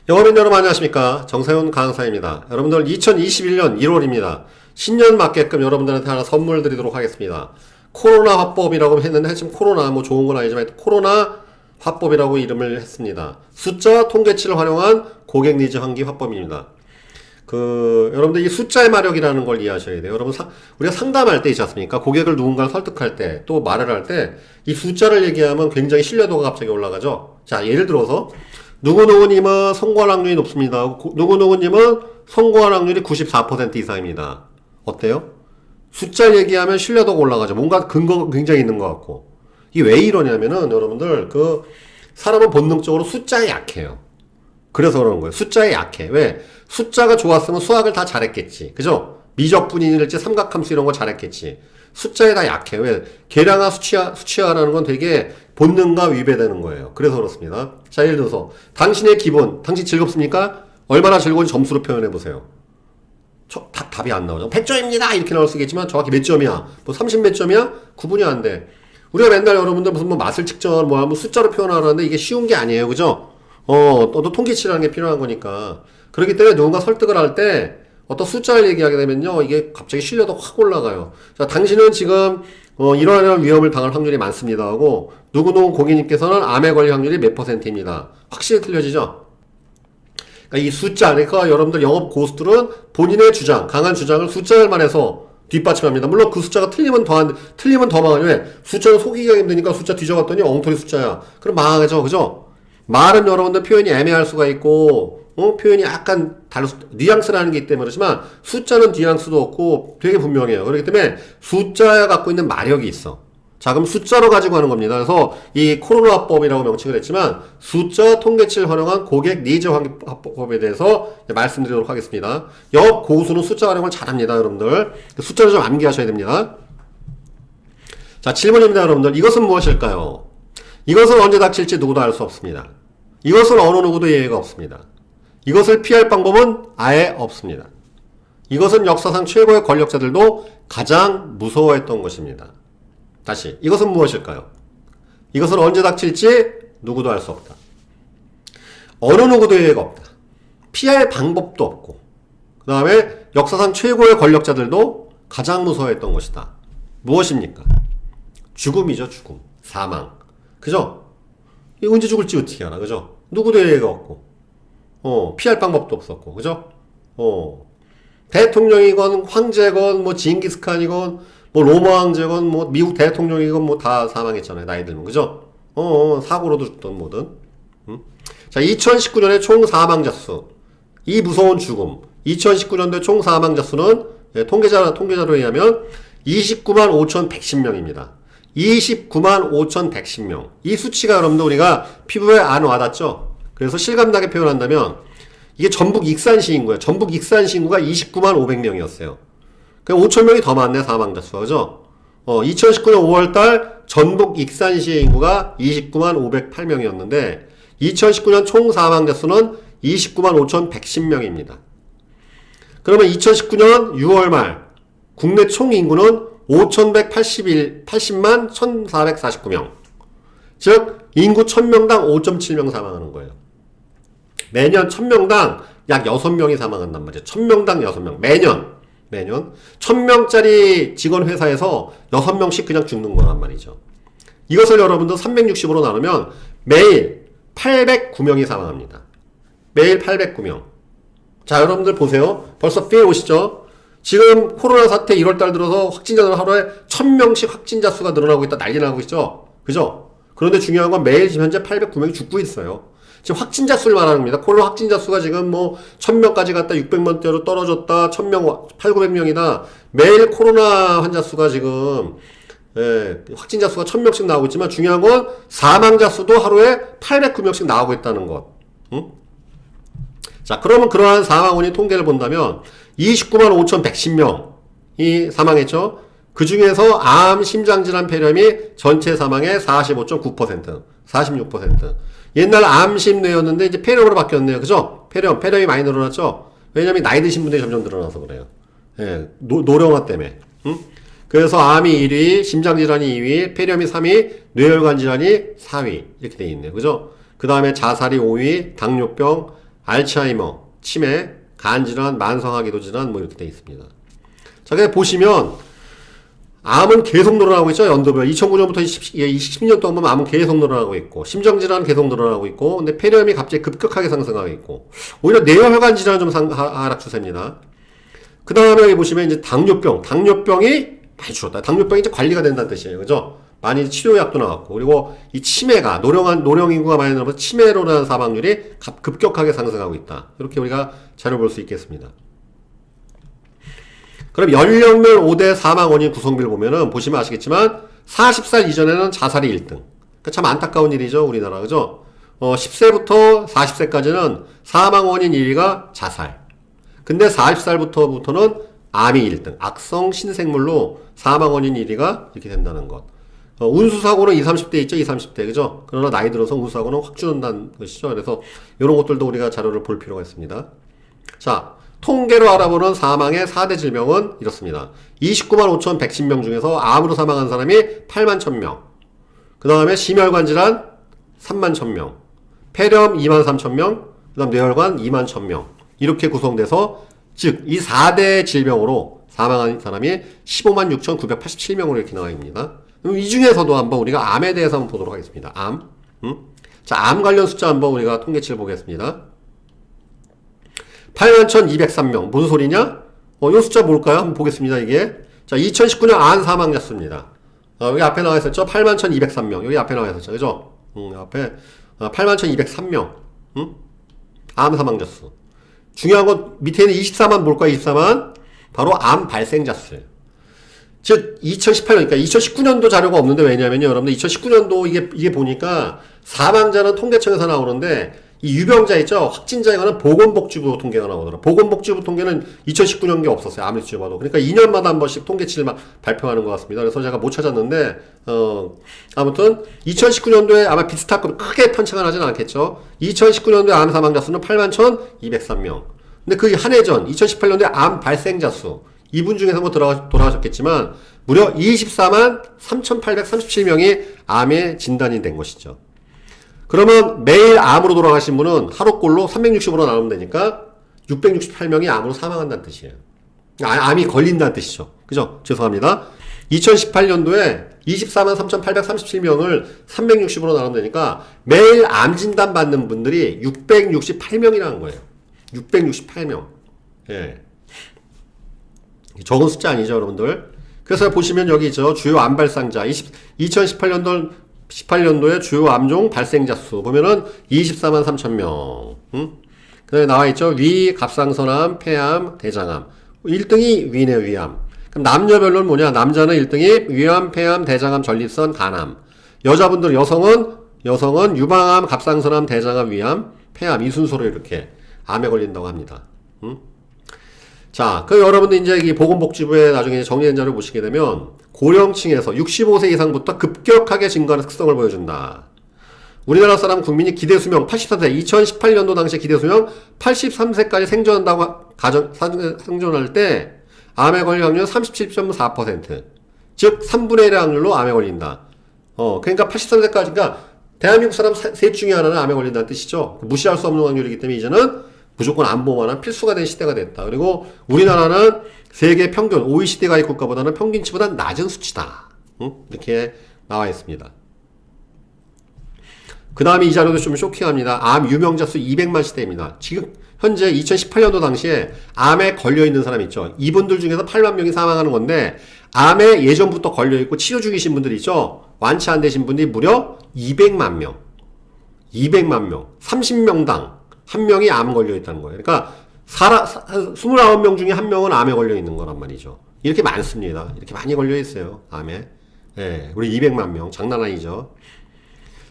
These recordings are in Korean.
영업인 여러분 안녕하십니까. 정세훈 강사입니다. 여러분들 2021년 1월입니다. 신년 맞게끔 여러분들한테 하나 선물 드리도록 하겠습니다. 코로나 화법이라고 했는데 지금 코로나 뭐 좋은 건 아니지만 코로나 화법이라고 이름을 했습니다. 숫자 통계치를 활용한 고객 니즈 환기 화법입니다. 여러분들 이 숫자의 마력이라는 걸 이해하셔야 돼요. 여러분, 우리가 상담할 때 있지 않습니까? 고객을 누군가를 설득할 때, 또 말을 할 때, 이 숫자를 얘기하면 굉장히 신뢰도가 갑자기 올라가죠? 자, 예를 들어서, 누구누구님은 성공할 확률이 높습니다. 누구누구님은 성공할 확률이 94% 이상입니다. 어때요? 숫자를 얘기하면 신뢰도가 올라가죠. 뭔가 근거가 굉장히 있는 것 같고. 이게 왜 이러냐면은, 여러분들, 사람은 본능적으로 숫자에 약해요. 그래서 그러는 거예요. 숫자에 약해. 왜? 숫자가 좋았으면 수학을 다 잘했겠지. 그죠? 미적분이랄지 삼각함수 이런 거 잘했겠지. 숫자에 다 약해. 왜? 계량화, 수치화라는 건 되게 본능과 위배되는 거예요. 그래서 그렇습니다. 자, 예를 들어서 당신의 기분, 당신 즐겁습니까? 얼마나 즐거운지 점수로 표현해 보세요. 답이 안 나오죠. 100점입니다. 이렇게 나올 수 있겠지만 정확히 몇 점이야? 뭐 30 몇 점이야? 구분이 안 돼. 우리가 맨날 여러분들 무슨 뭐 맛을 측정하는 뭐 숫자로 표현하라는데 이게 쉬운 게 아니에요. 그죠? 또 통계치라는 게 필요한 거니까. 그렇기 때문에 누군가 설득을 할 때 어떤 숫자를 얘기하게 되면요. 이게 갑자기 신뢰도 확 올라가요. 자, 당신은 지금 이러한 위험을 당할 확률이 많습니다 하고 누구누구 고객님께서는 암에 걸릴 확률이 몇 %입니다. 확실히 틀려지죠? 그러니까 이 숫자, 그러니까 여러분들 영업 고수들은 본인의 주장, 강한 주장을 숫자를만 해서 뒷받침합니다. 물론 그 숫자가 틀리면 더 망하죠. 왜? 숫자는 속이기가 힘드니까 숫자 뒤져봤더니 엉터리 숫자야. 그럼 망하죠. 그죠? 말은 여러분들 표현이 애매할 수가 있고, 표현이 약간 뉘앙스라는 게 있기 때문에 그렇지만, 숫자는 뉘앙스도 없고 되게 분명해요. 그렇기 때문에 숫자가 갖고 있는 마력이 있어. 자, 그럼 숫자로 가지고 하는 겁니다. 그래서 이 코로나법이라고 명칭을 했지만, 숫자 통계치를 활용한 고객 니즈 환기법에 대해서 말씀드리도록 하겠습니다. 영업 고수는 숫자 활용을 잘합니다, 여러분들. 숫자를 좀 암기하셔야 됩니다. 자, 질문입니다, 여러분들. 이것은 무엇일까요? 이것은 언제 닥칠지 누구도 알 수 없습니다. 이것은 어느 누구도 예외가 없습니다. 이것을 피할 방법은 아예 없습니다. 이것은 역사상 최고의 권력자들도 가장 무서워했던 것입니다. 다시, 이것은 무엇일까요? 이것은 언제 닥칠지 누구도 알 수 없다. 어느 누구도 예외가 없다. 피할 방법도 없고, 그 다음에 역사상 최고의 권력자들도 가장 무서워했던 것이다. 무엇입니까? 죽음이죠, 죽음. 사망. 그죠? 이 언제 죽을지 어떻게 알아, 그죠? 누구도 예외가 없고, 피할 방법도 없었고, 그죠? 대통령이건, 황제건, 뭐, 징기스칸이건, 뭐, 로마 황제건, 뭐, 미국 대통령이건, 뭐, 다 사망했잖아요, 나이 들면, 그죠? 사고로도 죽던 뭐든. 자, 2019년에 총 사망자 수. 이 무서운 죽음. 2019년도에 총 사망자 수는, 통계자로 의하면 29만 5,110명입니다. 29만 5,110명. 이 수치가 여러분들 우리가 피부에 안 와닿죠? 그래서 실감나게 표현한다면 이게 전북 익산시 인구예요. 전북 익산시 인구가 29만 500명이었어요. 그럼 5,000명이 더 많네, 사망자 수가. 그죠? 2019년 5월달 전북 익산시의 인구가 29만 508명이었는데 2019년 총 사망자 수는 29만 5,110명입니다. 그러면 2019년 6월 말 국내 총 인구는 5,180만 1,449명. 즉, 인구 1,000명당 5.7명 사망하는 거예요. 매년 1,000명당 약 6명이 사망한단 말이에요. 1,000명당 6명. 매년. 1,000명짜리 직원 회사에서 6명씩 그냥 죽는 거란 말이죠. 이것을 여러분들 360으로 나누면 매일 809명이 사망합니다. 매일 809명. 자, 여러분들 보세요. 벌써 피해 오시죠? 지금 코로나 사태 1월달 들어서 확진자들 하루에 1,000명씩 확진자 수가 늘어나고 있다, 난리 나고 있죠? 그죠? 그런데 중요한 건 매일 지금 현재 809명이 죽고 있어요. 지금 확진자 수를 말하는 겁니다. 코로나 확진자 수가 지금 뭐 1,000명까지 갔다 600명대로 떨어졌다, 1,000명, 8,900명이다. 매일 코로나 환자 수가 지금, 확진자 수가 1,000명씩 나오고 있지만 중요한 건 사망자 수도 하루에 809명씩 나오고 있다는 것. 응? 자, 그러면 그러한 사망 원인 통계를 본다면 29만 5,110명이 사망했죠. 그 중에서 암, 심장질환, 폐렴이 전체 사망의 45.9%, 46%. 옛날 암심뇌였는데 이제 폐렴으로 바뀌었네요. 그죠? 폐렴이 많이 늘어났죠? 왜냐면 나이 드신 분들이 점점 늘어나서 그래요. 예, 노령화 때문에. 응? 그래서 암이 1위, 심장질환이 2위, 폐렴이 3위, 뇌혈관 질환이 4위. 이렇게 돼 있네요. 그죠? 그 다음에 자살이 5위, 당뇨병, 알츠하이머, 치매, 간질환, 만성하기도질환 뭐 이렇게 되어 있습니다. 자, 그냥 보시면 암은 계속 늘어나고 있죠. 연도별 2009년부터 20년 동안 보면 암은 계속 늘어나고 있고 심장질환 계속 늘어나고 있고 근데 폐렴이 갑자기 급격하게 상승하고 있고 오히려 뇌혈관 질환은 좀 하락 추세입니다. 그 다음에 여기 보시면 이제 당뇨병이 많이 줄었다. 당뇨병이 이제 관리가 된다는 뜻이에요. 그죠? 많이 치료약도 나왔고 그리고 이 치매가 노령 인구가 많이 늘어서 치매로 인한 사망률이 급격하게 상승하고 있다. 이렇게 우리가 자료 볼 수 있겠습니다. 그럼 연령별 5대 사망 원인 구성비를 보면은 보시면 아시겠지만 40살 이전에는 자살이 1등. 그러니까 참 안타까운 일이죠, 우리나라. 그죠? 10세부터 40세까지는 사망 원인 1위가 자살. 근데 40살부터는 암이 1등. 악성 신생물로 사망 원인 1위가 이렇게 된다는 것. 운수사고는 20, 30대 있죠, 20, 30대. 그죠? 그러나 나이 들어서 운수사고는 확 줄는다는 것이죠. 그래서 이런 것들도 우리가 자료를 볼 필요가 있습니다. 자, 통계로 알아보는 사망의 4대 질병은 이렇습니다. 295만 5,110명 중에서 암으로 사망한 사람이 8만 1,000명. 그 다음에 심혈관 질환 3만 1,000명. 폐렴 2만 3,000명. 그 다음 뇌혈관 2만 1,000명. 이렇게 구성돼서 즉 이 4대 질병으로 사망한 사람이 15만 6,987명으로 이렇게 나와 있습니다. 그럼 이 중에서도 한번 우리가 암에 대해서 한번 보도록 하겠습니다. 암. 자, 암 관련 숫자 한번 우리가 통계치를 보겠습니다. 81,203명. 무슨 소리냐? 이 숫자 뭘까요? 한번 보겠습니다, 이게. 자, 2019년 암 사망자 수입니다. 여기 앞에 나와 있었죠? 81,203명. 여기 앞에 나와 있었죠? 그죠? 앞에, 81,203명. 암 사망자 수. 중요한 건 밑에 있는 24만 뭘까요? 24만? 바로 암 발생자 수예요. 즉, 2018년, 그러니까 2019년도 자료가 없는데 왜냐면요, 여러분들 2019년도 이게 보니까 사망자는 통계청에서 나오는데 이 유병자 있죠? 확진자에 관한 보건복지부 통계가 나오더라고요. 보건복지부 통계는 2019년에 없었어요. 아무리 지어봐도. 그러니까 2년마다 한 번씩 통계치를 막 발표하는 것 같습니다. 그래서 제가 못 찾았는데, 아무튼 2019년도에 아마 비슷할 겁니다. 크게 편차가 나진 않겠죠. 2019년도에 암 사망자 수는 81,203명. 근데 그 한 해 전, 2018년도에 암 발생자 수, 이분 중에서 뭐 돌아가셨겠지만, 무려 24만 3,837명이 암에 진단이 된 것이죠. 그러면 매일 암으로 돌아가신 분은 하루꼴로 360으로 나누면 되니까 668명이 암으로 사망한다는 뜻이에요. 암이 걸린다는 뜻이죠. 그죠? 죄송합니다. 2018년도에 24만 3,837명을 360으로 나누면 되니까 매일 암 진단 받는 분들이 668명이라는 거예요. 668명. 예. 적은 숫자 아니죠, 여러분들? 그래서 보시면 여기 있죠. 주요 암 발생자. 2018년도에 주요 암종 발생자 수 보면은 24만 3천명. 그 다음에 나와있죠. 위, 갑상선암, 폐암, 대장암. 1등이 위네, 위암. 그럼 남녀별로는 뭐냐? 남자는 1등이 위암, 폐암, 대장암, 전립선, 간암. 여자분들, 여성은 유방암, 갑상선암, 대장암, 위암, 폐암. 이 순서로 이렇게 암에 걸린다고 합니다. 자, 그 여러분들 이제 이 보건복지부에 나중에 정리된 자료를 보시게 되면 고령층에서 65세 이상부터 급격하게 증가하는 특성을 보여준다. 우리나라 사람 국민이 기대수명 83세, 2018년도 당시 기대수명 83세까지 생존한다고 생존할 때 암에 걸릴 확률은 37.4%. 즉 3분의 1의 확률로 암에 걸린다. 그러니까 83세까지, 그러니까 대한민국 사람 셋 중에 하나는 암에 걸린다는 뜻이죠. 무시할 수 없는 확률이기 때문에 이제는 무조건 안보만한 필수가 된 시대가 됐다. 그리고 우리나라는 세계 평균 OECD 가입 국가보다는 평균치보다 낮은 수치다. 이렇게 나와 있습니다. 그 다음에 이 자료도 좀 쇼킹합니다. 암 유명자 수 200만 시대입니다. 지금 현재 2018년도 당시에 암에 걸려있는 사람 있죠. 이분들 중에서 8만 명이 사망하는 건데 암에 예전부터 걸려있고 치료 중이신 분들이 있죠. 완치 안 되신 분들이 무려 200만 명. 200만 명. 30명당 한 명이 암 걸려있다는 거예요. 그러니까 29명 중에 한 명은 암에 걸려있는 거란 말이죠. 이렇게 많습니다. 이렇게 많이 걸려있어요. 암에. 예, 우리 200만 명. 장난 아니죠.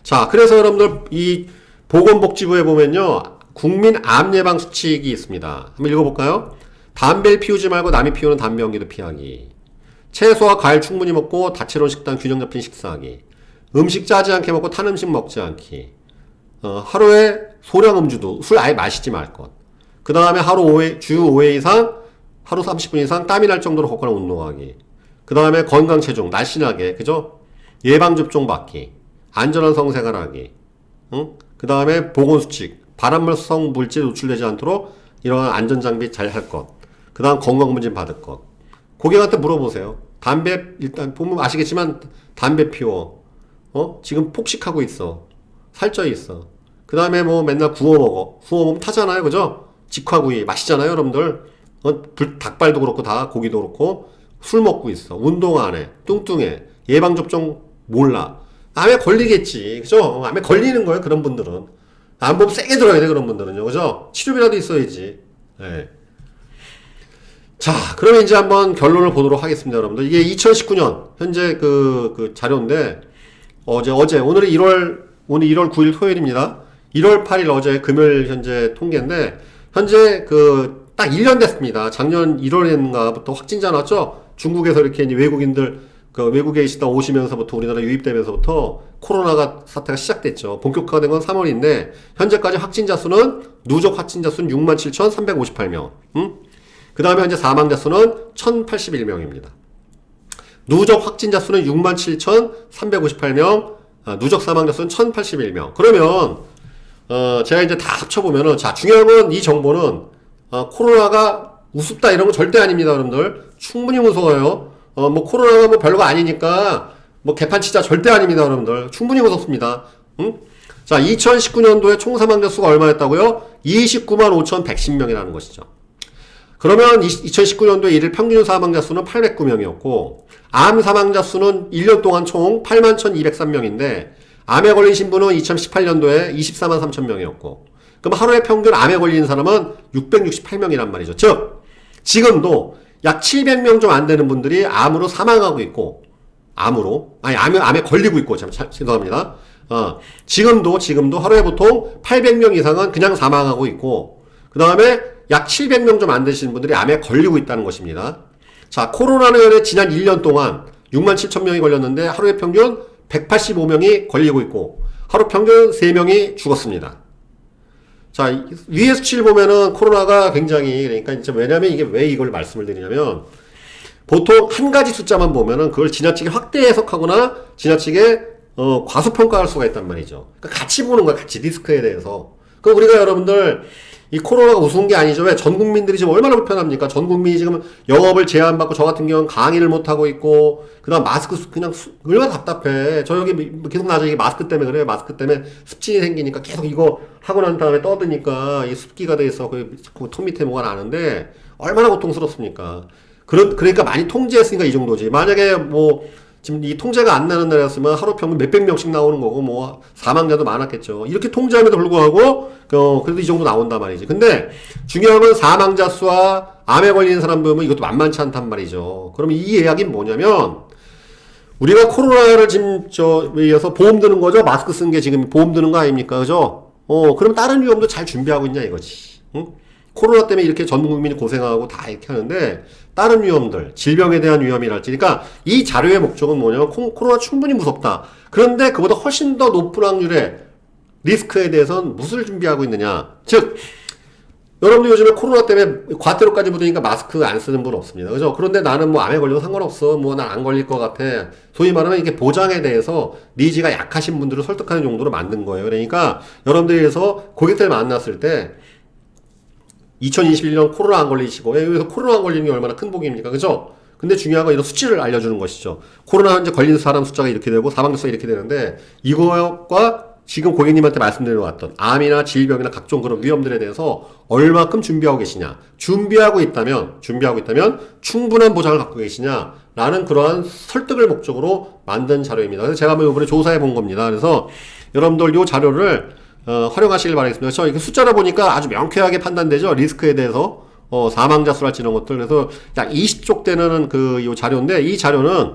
자, 그래서 여러분들 이 보건복지부에 보면요. 국민 암 예방 수칙이 있습니다. 한번 읽어볼까요? 담배를 피우지 말고 남이 피우는 담배 연기도 피하기. 채소와 과일 충분히 먹고 다채로운 식단 균형 잡힌 식사하기. 음식 짜지 않게 먹고 탄 음식 먹지 않기. 하루에 소량 음주도 술 아예 마시지 말 것. 그 다음에 주 5회 이상 하루 30분 이상 땀이 날 정도로 걷거나 운동하기. 그 다음에 건강 체중 날씬하게, 그죠? 예방 접종 받기. 안전한 성생활 하기. 그 다음에 보건수칙 발암성 물질 노출되지 않도록 이러한 안전장비 잘 할 것. 그 다음 건강검진 받을 것. 고객한테 물어보세요. 담배, 일단 보면 아시겠지만 담배 피워. 지금 폭식하고 있어. 살쪄 있어. 그 다음에 뭐 맨날 구워 먹어. 구워 먹으면 타잖아요. 그죠? 직화구이. 맛있잖아요, 여러분들. 닭발도 그렇고 다 고기도 그렇고. 술 먹고 있어. 운동 안 해. 뚱뚱해. 예방접종 몰라. 암에 걸리겠지. 그죠? 암에 걸리는 거예요, 그런 분들은. 암보험 세게 들어야 돼, 그런 분들은요. 그죠? 치료비라도 있어야지. 네. 자, 그러면 이제 한번 결론을 보도록 하겠습니다, 여러분들. 이게 2019년, 현재 그 자료인데, 오늘 1월 9일 토요일입니다. 1월 8일 어제 금요일 현재 통계인데, 현재 딱 1년 됐습니다. 작년 1월인가부터 확진자 나왔죠? 중국에서 이렇게 이제 외국인들, 외국에 계시다 오시면서부터 우리나라 유입되면서부터 코로나가 사태가 시작됐죠. 본격화된 건 3월인데, 현재까지 확진자 수는, 누적 확진자 수는 67,358명. 그 다음에 현재 사망자 수는 1,081명입니다. 누적 확진자 수는 67,358명, 누적 사망자 수는 1,081명. 그러면, 제가 이제 다 합쳐보면은, 자, 중요한 건 이 정보는, 코로나가 우습다 이런 건 절대 아닙니다, 여러분들. 충분히 무서워요. 뭐 코로나가 뭐 별거 아니니까 뭐 개판 치자 절대 아닙니다, 여러분들. 충분히 무섭습니다. 자, 2019년도에 총 사망자 수가 얼마였다고요? 29만 5,110명이라는 것이죠. 그러면 2019년도에 일일 평균 사망자 수는 809명이었고 암 사망자 수는 1년 동안 총 8만 1,203명인데 암에 걸리신 분은 2018년도에 24만 3천 명이었고 그럼 하루에 평균 암에 걸리는 사람은 668명이란 말이죠. 즉 지금도 약 700명 좀 안 되는 분들이 암으로 사망하고 있고 암에 걸리고 있고 죄송합니다. 지금도 하루에 보통 800명 이상은 그냥 사망하고 있고 그 다음에 약 700명 좀 안 되시는 분들이 암에 걸리고 있다는 것입니다. 자, 코로나는 지난 1년 동안 6만 7천 명이 걸렸는데 하루에 평균 185명이 걸리고 있고 하루 평균 3명이 죽었습니다. 자, 위의 수치를 보면은 코로나가 굉장히 그러니까 이제 왜냐면 이게 왜 이걸 말씀을 드리냐면 보통 한 가지 숫자만 보면은 그걸 지나치게 확대 해석하거나 지나치게 과소평가할 수가 있단 말이죠. 그러니까 같이 보는 거야, 같이 리스크에 대해서. 그럼 우리가 여러분들 이 코로나가 우스운 게 아니죠. 왜? 전 국민들이 지금 얼마나 불편합니까? 전 국민이 지금 영업을 제한받고 저 같은 경우는 강의를 못하고 있고 그 다음 마스크 그냥 얼마나 답답해. 저 여기 계속 나죠. 이게 마스크 때문에 그래요. 마스크 때문에 습진이 생기니까 계속 이거 하고 난 다음에 떠드니까 이 습기가 돼 있어. 턱 밑에 뭐가 나는데 얼마나 고통스럽습니까? 그러니까 많이 통제했으니까 이 정도지. 만약에 뭐 지금 이 통제가 안 나는 날이었으면 하루 평균 몇백 명씩 나오는 거고 뭐 사망자도 많았겠죠. 이렇게 통제함에도 불구하고 그래도 이 정도 나온단 말이지. 근데 중요한 건 사망자 수와 암에 걸리는 사람들 보면 이것도 만만치 않단 말이죠. 그러면 이 이야기는 뭐냐면 우리가 코로나를 지금 위해서 보험 드는 거죠. 마스크 쓴 게 지금 보험 드는 거 아닙니까? 그죠? 그럼 다른 위험도 잘 준비하고 있냐 이거지. 응? 코로나 때문에 이렇게 전 국민이 고생하고 다 이렇게 하는데 다른 위험들, 질병에 대한 위험이랄지. 그러니까 이 자료의 목적은 뭐냐면 코로나 충분히 무섭다. 그런데 그보다 훨씬 더 높은 확률의 리스크에 대해서는 무엇을 준비하고 있느냐. 즉 여러분들 요즘에 코로나 때문에 과태료까지 묻으니까 마스크 안 쓰는 분 없습니다. 그죠? 그런데 나는 뭐 암에 걸려도 상관없어. 뭐 난 안 걸릴 것 같아. 소위 말하면 이게 보장에 대해서 니즈가 약하신 분들을 설득하는 용도로 만든 거예요. 그러니까 여러분들에서 고객들 만났을 때 2021년 코로나 안 걸리시고 여기서 코로나 안 걸리는 게 얼마나 큰 복입니까? 그죠? 근데 중요한 건 이런 수치를 알려주는 것이죠. 코로나 현재 걸린 사람 숫자가 이렇게 되고 사망자 수가 이렇게 되는데 이거와 지금 고객님한테 말씀드려왔던 암이나 질병이나 각종 그런 위험들에 대해서 얼마큼 준비하고 계시냐. 준비하고 있다면 충분한 보장을 갖고 계시냐라는 그러한 설득을 목적으로 만든 자료입니다. 그래서 제가 한번 이번에 조사해 본 겁니다. 그래서 여러분들 이 자료를 활용하시길 바라겠습니다. 그래서 이렇게 숫자를 보니까 아주 명쾌하게 판단되죠. 리스크에 대해서 사망자 수랄지 이런 것들. 그래서 약 20쪽 되는 이 자료인데 이 자료는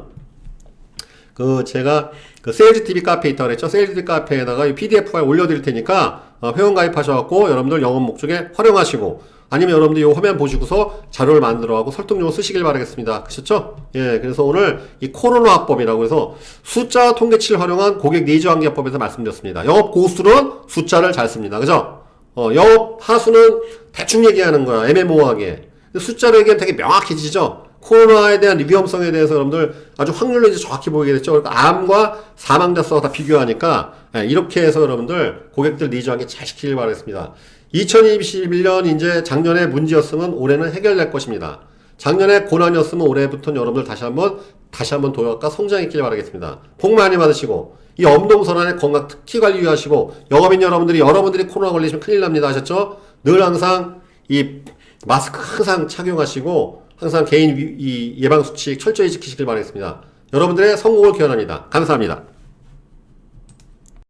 제가 세일즈TV 카페에 있다고 그랬죠. 세일즈TV 카페에다가 이 PDF 파일 올려드릴 테니까 회원 가입하셔갖고 여러분들 영업 목적에 활용하시고 아니면 여러분들 이 화면 보시고서 자료를 만들어가고 설득용어 쓰시길 바라겠습니다. 그렇죠? 예, 그래서 오늘 이 코로나 화법이라고 해서 숫자 통계치를 활용한 고객 니즈 관계법에서 말씀드렸습니다. 영업 고수는 숫자를 잘 씁니다. 그죠? 영업 하수는 대충 얘기하는 거야. 애매모호하게. 숫자로 얘기하면 되게 명확해지죠? 코로나에 대한 위험성에 대해서 여러분들 아주 확률로 이제 정확히 보이게 됐죠. 그러니까 암과 사망자 수가 다 비교하니까 이렇게 해서 여러분들 고객들 니즈 확인 잘 시키길 바라겠습니다. 2021년 이제 작년에 문제였으면 올해는 해결될 것입니다. 작년에 고난이었으면 올해부터는 여러분들 다시 한번 도약과 성장했길 바라겠습니다. 복 많이 받으시고 이 엄동설안의 건강 특히 관리 유의하시고 영업인 여러분들이 코로나 걸리시면 큰일 납니다. 아셨죠? 늘 항상 이 마스크 항상 착용하시고 항상 개인 이 예방 수칙 철저히 지키시길 바라겠습니다. 여러분들의 성공을 기원합니다. 감사합니다.